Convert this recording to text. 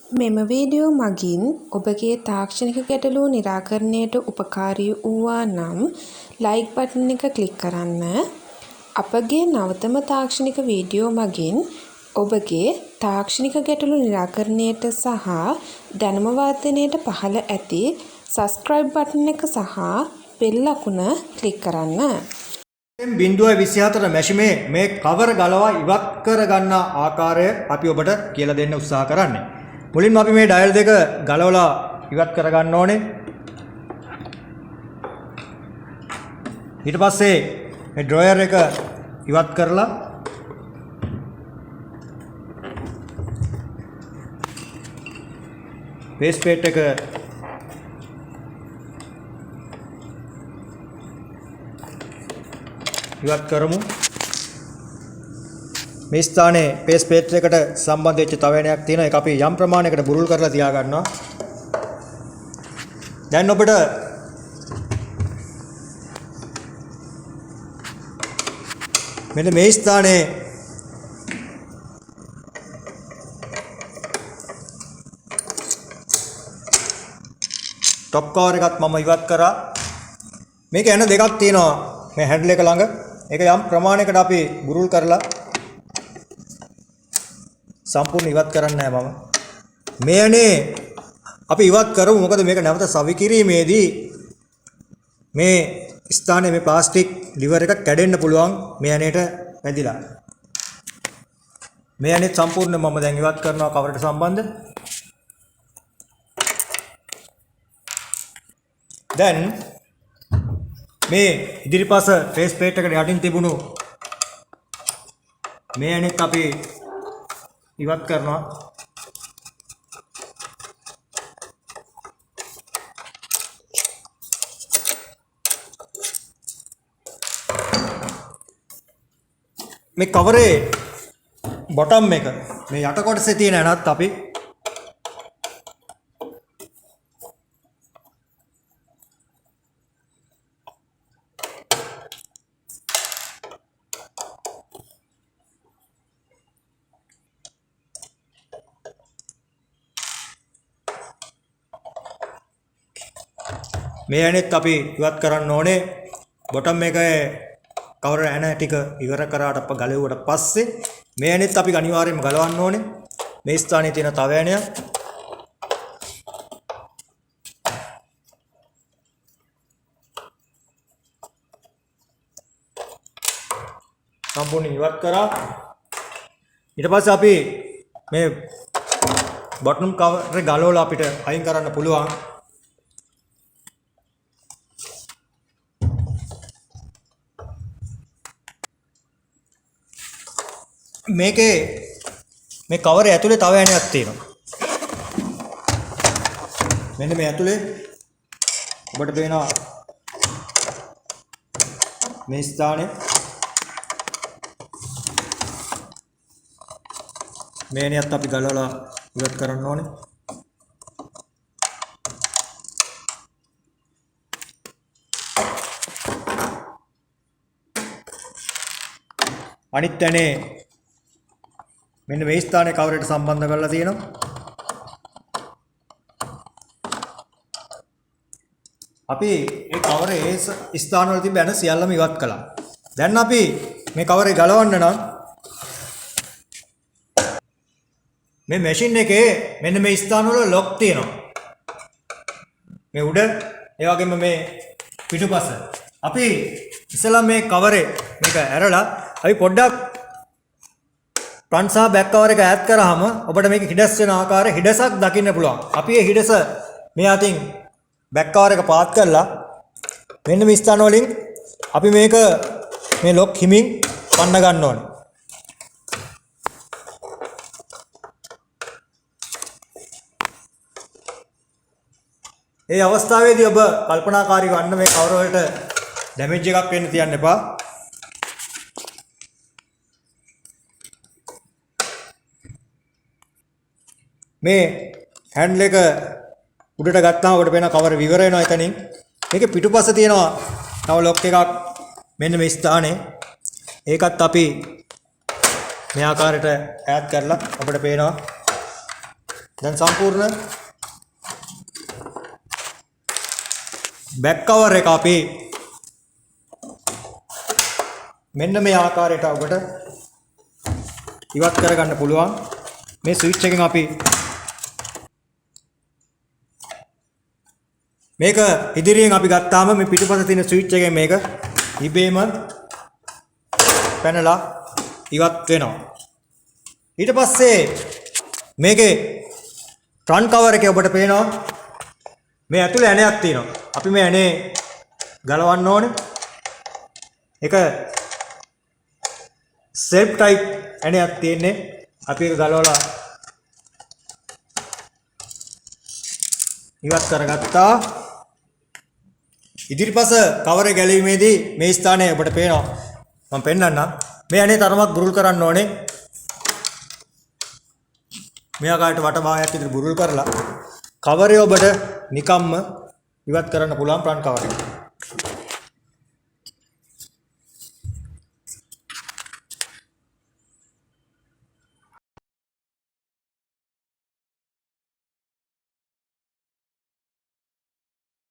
මෙම වීඩියෝ මගින් ඔබගේ තාක්ෂණික ගැටලු නිරාකරණයට උපකාරී වූවා නම් ලයික් බටන් එක ක්ලික් කරන්න. අපගේ නවතම තාක්ෂණික වීඩියෝ මගින් ඔබගේ තාක්ෂණික ගැටලු නිරාකරණයට සහ දැනුම වර්ධනයට පහළ ඇති සබ්ස්ක්‍රයිබ් බටන් එක සහ බෙල් ලකුණ ක්ලික් කරන්න. බිඳුව 24 මැෂිමේ මේ කවර ගලවා ඉවත් කර ගන්න ආකාරය අපි ඔබට කියලා දෙන්න උත්සාහ කරන්නේ. මුලින්ම අපි මේ ඩයල් දෙක ගලවලා ඉවත් කර ගන්න ඕනේ. ඊට පස්සේ මේ ඩ්‍රොයර් එක ඉවත් කරලා බේස් ප්ලේට් එක ඉවත් කරමු. මේ ස්ථානයේ බේස් ප්ලේට් එකට සම්බන්ධ වෙච්ච තවයනයක් තියෙනවා. ඒක අපි යම් ප්‍රමාණයකට බුරුල් කරලා තියා ගන්නවා. දැන් ඔබට මෙන්න මේ ස්ථානයේ টপ කවර් එකත් මම ඉවත් කරා. මේක එන දෙකක් තියෙනවා මේ හැන්ඩල් එක ළඟ. ඒක යම් ප්‍රමාණයකට අපි බුරුල් කරලා සම්පූර්ණ ඉවත් කරන්නේ නැහැ මම. මේනේ අපි ඉවත් කරමු. මොකද මේක නැවත සවි කිරීමේදී මේ ස්ථානයේ මේ ප්ලාස්ටික් ලිවර් එක කැඩෙන්න පුළුවන් මේ ඇනේට වැදිලා. මේ ඇනේ සම්පූර්ණ මම දැන් ඉවත් කරනවා කවරට සම්බන්ධ. දැන් මේ ඉදිරිපස ෆේස් ප්ලේට් එකට යටින් තිබුණු මේ ඇනෙත් අපි ඉවත් කරනවා. මේ කවරේ බොටම් එක මේ යට කොටසේ තියෙන ඇනත් අපි මේ ඇනෙත් අපි ඉවත් කරන්න ඕනේ. බොටම් එකේ කවර ඇන ටික ඉවර කරාට ගලවුවට පස්සේ මේ ඇනෙත් අපි අනිවාර්යයෙන්ම ගලවන්න ඕනේ. මේ ස්ථානයේ තියෙන තව ඇනයක් සම්පූර්ණයෙන් ඉවත් කරා. ඊට පස්සේ අපි මේ බොටම් කවරේ ගලවලා අපිට අයින් කරන්න පුළුවන්. මේකේ මේ කවරේ ඇතුලේ තව ඇණයක් තියෙනවා. මෙන්න මේ ඇතුලේ ඔබට පේනවා මේ ස්ථානේ මේ ඇණයත් අපි ගලවලා ඉවත් කරන්න ඕනේ. අනිත් ඇනේ මෙන්න මේ ස්ථානයේ කවරේට සම්බන්ධ කරලා තියෙනවා. අපි මේ කවරේ ඒ ස්ථාන වල තිබෙන සියල්ලම ඉවත් කළා. දැන් අපි මේ කවරේ ගලවන්න නම් මේ මැෂින් එකේ මෙන්න මේ ස්ථාන වල ලොක් තියෙනවා. මේ උඩ ඒ වගේම මේ පිටුපස. අපි ඉස්සලා මේ කවරේ මේක ඇරලා අපි පොඩ්ඩක් ෆ්‍රන්ට් සහ බෑක් කවර් එක ඈඩ් කරාම ඔබට මේක හිඩස් වෙන ආකාරයේ හිඩසක් දකින්න පුළුවන්. අපි මේ හිඩස මේ අතින් බෑක් කවර් එක පාත් කරලා මෙන්න මේ ස්ථාන වලින් අපි මේක මේ ලොක් හිමින් වන්න ගන්න ඕනේ. මේ අවස්ථාවේදී ඔබ කල්පනාකාරී වන්න මේ කවර් වලට ඩැමේජ් එකක් වෙන්න තියන්න එපා. මේ හැන්ඩල් එක උඩට ගත්තාම ඔබට පේන කවර විවර වෙනවා එතනින්. මේකේ පිටුපස තියෙනවා තව ලොක් එකක් මෙන්න මේ ස්ථානේ. ඒකත් අපි මේ ආකාරයට ඈඩ් කරලා අපිට පේනවා දැන් සම්පූර්ණ බෑක් කවර් එක අපි මෙන්න මේ ආකාරයට ඔබට ඉවත් කරගන්න පුළුවන්. මේ ස්විච් එකෙන් අපි මේක ඉදිරියෙන් අපි ගත්තාම මේ පිටුපස තියෙන ස්විච් එකෙන් මේක ඉබේම පැනලා ඉවත් වෙනවා. ඊට පස්සේ මේකේ ෆ්‍රන්ට් කවර් එකේ ඔබට පේනවා මේ ඇතුලේ ඇණයක් තියෙනවා. අපි මේ ඇණේ ගලවන්න ඕනේ. ඒක සෙල්ෆ් ටයිප් ඇණයක් තියෙන්නේ. අපි ඒක ගලවලා ඉවත් කරගත්තා. ඉදිරිපස කවරේ ගැලීමේදී මේ ස්ථානයේ ඔබට පේනවා. මම පෙන්නන්නම්. මේ ඇණේ තරමක් බුරුල් කරන්න ඕනේ. මේ ආකාරයට වටභාගයක් විතර බුරුල් කරලා කවරේ ඔබට නිකම්ම ඉවත් කරන්න පුළුවන් ෆ්‍රන්ට් කවර් එක.